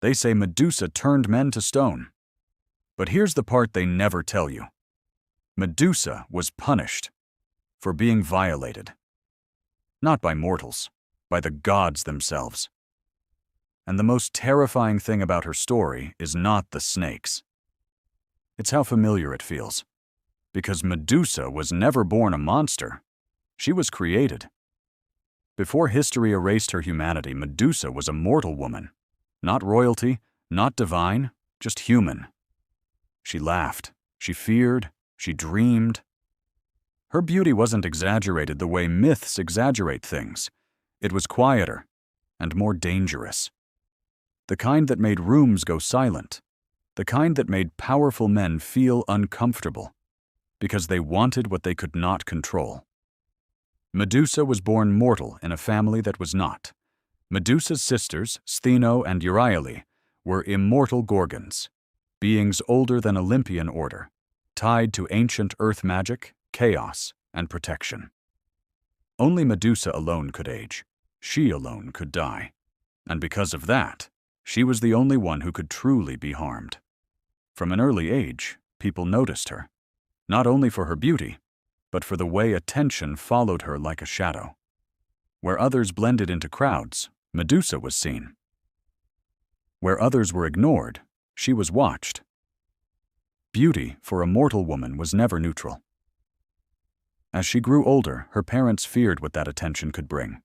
They say Medusa turned men to stone. But here's the part they never tell you. Medusa was punished for being violated. Not by mortals, by the gods themselves. And the most terrifying thing about her story is not the snakes. It's how familiar it feels. Because Medusa was never born a monster. She was created. Before history erased her humanity, Medusa was a mortal woman. Not royalty, not divine, just human. She laughed, she feared, she dreamed. Her beauty wasn't exaggerated the way myths exaggerate things. It was quieter and more dangerous. The kind that made rooms go silent. The kind that made powerful men feel uncomfortable because they wanted what they could not control. Medusa was born mortal in a family that was not. Medusa's sisters, Stheno and Euryale, were immortal Gorgons, beings older than Olympian order, tied to ancient earth magic, chaos, and protection. Only Medusa alone could age. She alone could die. And because of that, she was the only one who could truly be harmed. From an early age, people noticed her, not only for her beauty, but for the way attention followed her like a shadow. Where others blended into crowds, Medusa was seen. Where others were ignored, she was watched. Beauty for a mortal woman was never neutral. As she grew older, her parents feared what that attention could bring.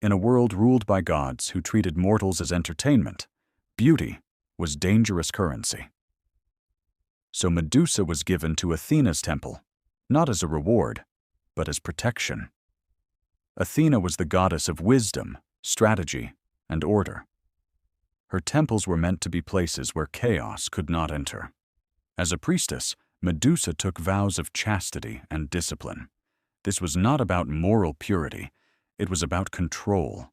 In a world ruled by gods who treated mortals as entertainment, beauty was dangerous currency. So Medusa was given to Athena's temple, not as a reward, but as protection. Athena was the goddess of wisdom, strategy, and order. Her temples were meant to be places where chaos could not enter. As a priestess, Medusa took vows of chastity and discipline. This was not about moral purity, it was about control.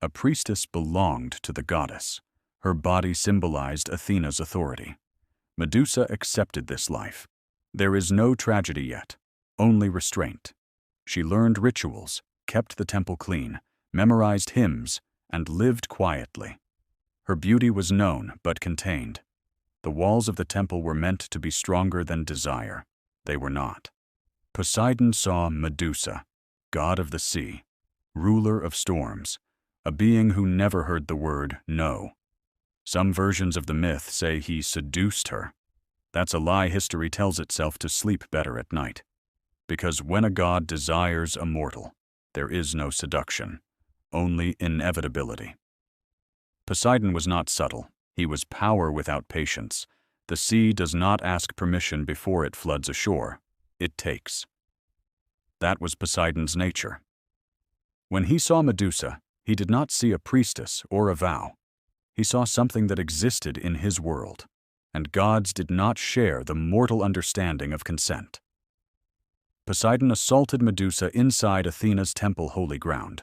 A priestess belonged to the goddess. Her body symbolized Athena's authority. Medusa accepted this life. There is no tragedy yet, only restraint. She learned rituals, kept the temple clean, memorized hymns, and lived quietly. Her beauty was known but contained. The walls of the temple were meant to be stronger than desire. They were not. Poseidon saw Medusa, god of the sea, ruler of storms, a being who never heard the word no. Some versions of the myth say he seduced her. That's a lie history tells itself to sleep better at night. Because when a god desires a mortal, there is no seduction, only inevitability. Poseidon was not subtle. He was power without patience. The sea does not ask permission before it floods ashore. It takes. That was Poseidon's nature. When he saw Medusa, he did not see a priestess or a vow. He saw something that existed in his world, and gods did not share the mortal understanding of consent. Poseidon assaulted Medusa inside Athena's temple holy ground.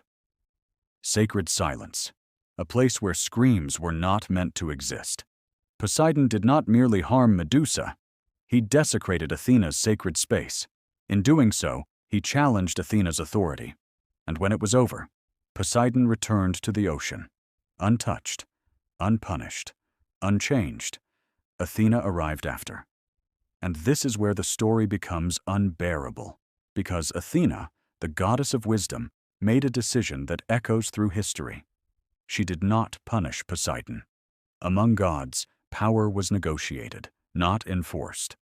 Sacred silence, a place where screams were not meant to exist. Poseidon did not merely harm Medusa, he desecrated Athena's sacred space. In doing so, he challenged Athena's authority. And when it was over, Poseidon returned to the ocean, untouched, unpunished, unchanged. Athena arrived after. And this is where the story becomes unbearable, because Athena, the goddess of wisdom, made a decision that echoes through history. She did not punish Poseidon. Among gods, power was negotiated, not enforced.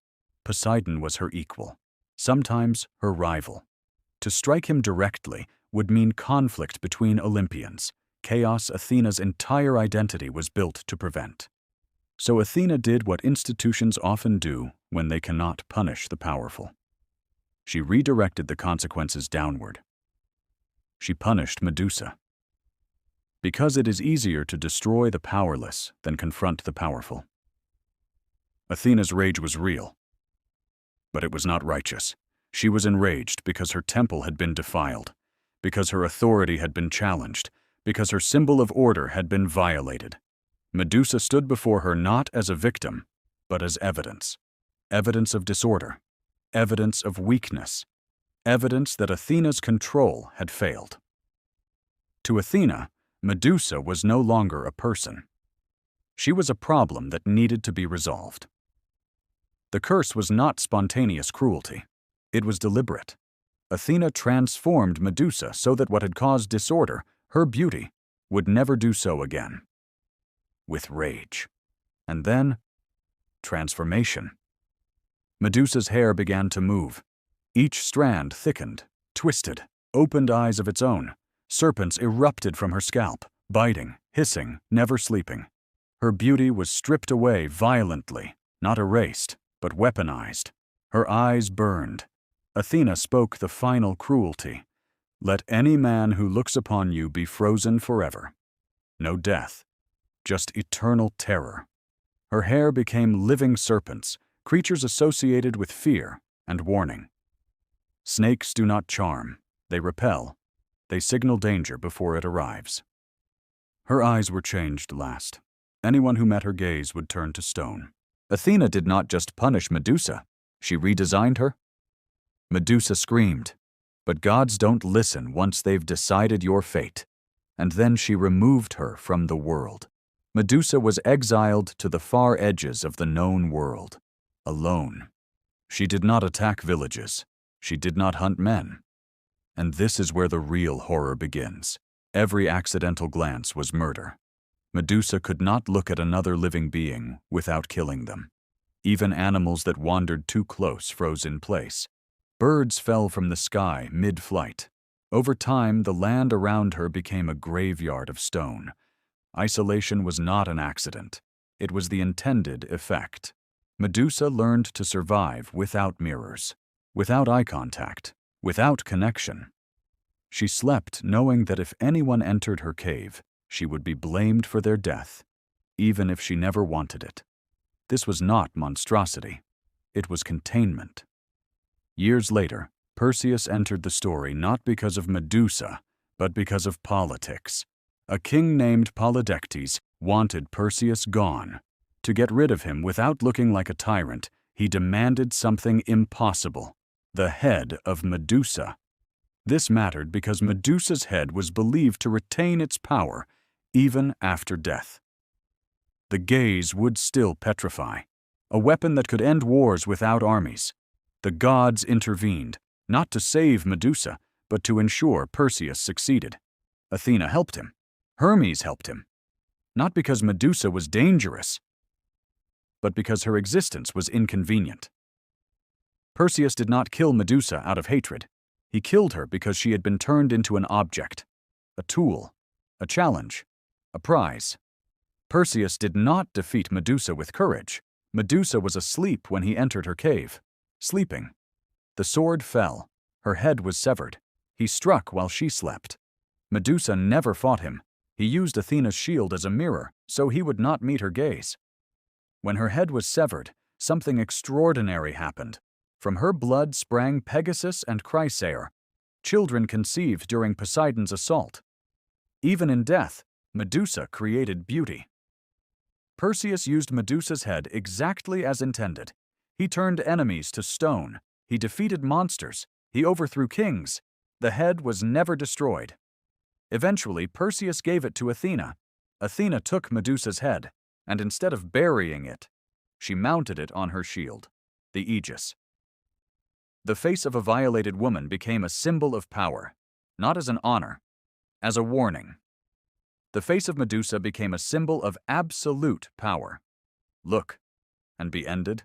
Poseidon was her equal, sometimes her rival. To strike him directly would mean conflict between Olympians, chaos Athena's entire identity was built to prevent. So Athena did what institutions often do when they cannot punish the powerful. She redirected the consequences downward. She punished Medusa. Because it is easier to destroy the powerless than confront the powerful. Athena's rage was real, but it was not righteous. She was enraged because her temple had been defiled, because her authority had been challenged, because her symbol of order had been violated. Medusa stood before her not as a victim, but as evidence. Evidence of disorder, evidence of weakness, evidence that Athena's control had failed. To Athena, Medusa was no longer a person. She was a problem that needed to be resolved. The curse was not spontaneous cruelty. It was deliberate. Athena transformed Medusa so that what had caused disorder, her beauty, would never do so again. With rage. And then, transformation. Medusa's hair began to move. Each strand thickened, twisted, opened eyes of its own. Serpents erupted from her scalp, biting, hissing, never sleeping. Her beauty was stripped away violently, not erased, but weaponized. Her eyes burned. Athena spoke the final cruelty. Let any man who looks upon you be frozen forever. No death, just eternal terror. Her hair became living serpents, creatures associated with fear and warning. Snakes do not charm, they repel. They signal danger before it arrives. Her eyes were changed last. Anyone who met her gaze would turn to stone. Athena did not just punish Medusa, she redesigned her. Medusa screamed, "But gods don't listen once they've decided your fate." And then she removed her from the world. Medusa was exiled to the far edges of the known world, alone. She did not attack villages. She did not hunt men. And this is where the real horror begins. Every accidental glance was murder. Medusa could not look at another living being without killing them. Even animals that wandered too close froze in place. Birds fell from the sky mid-flight. Over time, the land around her became a graveyard of stone. Isolation was not an accident. It was the intended effect. Medusa learned to survive without mirrors, without eye contact, without connection. She slept knowing that if anyone entered her cave, she would be blamed for their death, even if she never wanted it. This was not monstrosity. It was containment. Years later, Perseus entered the story not because of Medusa, but because of politics. A king named Polydectes wanted Perseus gone. To get rid of him without looking like a tyrant, he demanded something impossible: the head of Medusa. This mattered because Medusa's head was believed to retain its power even after death. The gaze would still petrify, a weapon that could end wars without armies. The gods intervened, not to save Medusa, but to ensure Perseus succeeded. Athena helped him. Hermes helped him. Not because Medusa was dangerous, but because her existence was inconvenient. Perseus did not kill Medusa out of hatred. He killed her because she had been turned into an object, a tool, a challenge, a prize. Perseus did not defeat Medusa with courage. Medusa was asleep when he entered her cave, sleeping. The sword fell. Her head was severed. He struck while she slept. Medusa never fought him. He used Athena's shield as a mirror, so he would not meet her gaze. When her head was severed, something extraordinary happened. From her blood sprang Pegasus and Chrysaor, children conceived during Poseidon's assault. Even in death, Medusa created beauty. Perseus used Medusa's head exactly as intended. He turned enemies to stone. He defeated monsters. He overthrew kings. The head was never destroyed. Eventually, Perseus gave it to Athena. Athena took Medusa's head, and instead of burying it, she mounted it on her shield, the Aegis. The face of a violated woman became a symbol of power, not as an honor, as a warning. The face of Medusa became a symbol of absolute power. Look, and be ended.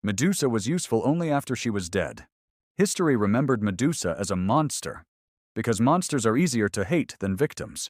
Medusa was useful only after she was dead. History remembered Medusa as a monster, because monsters are easier to hate than victims.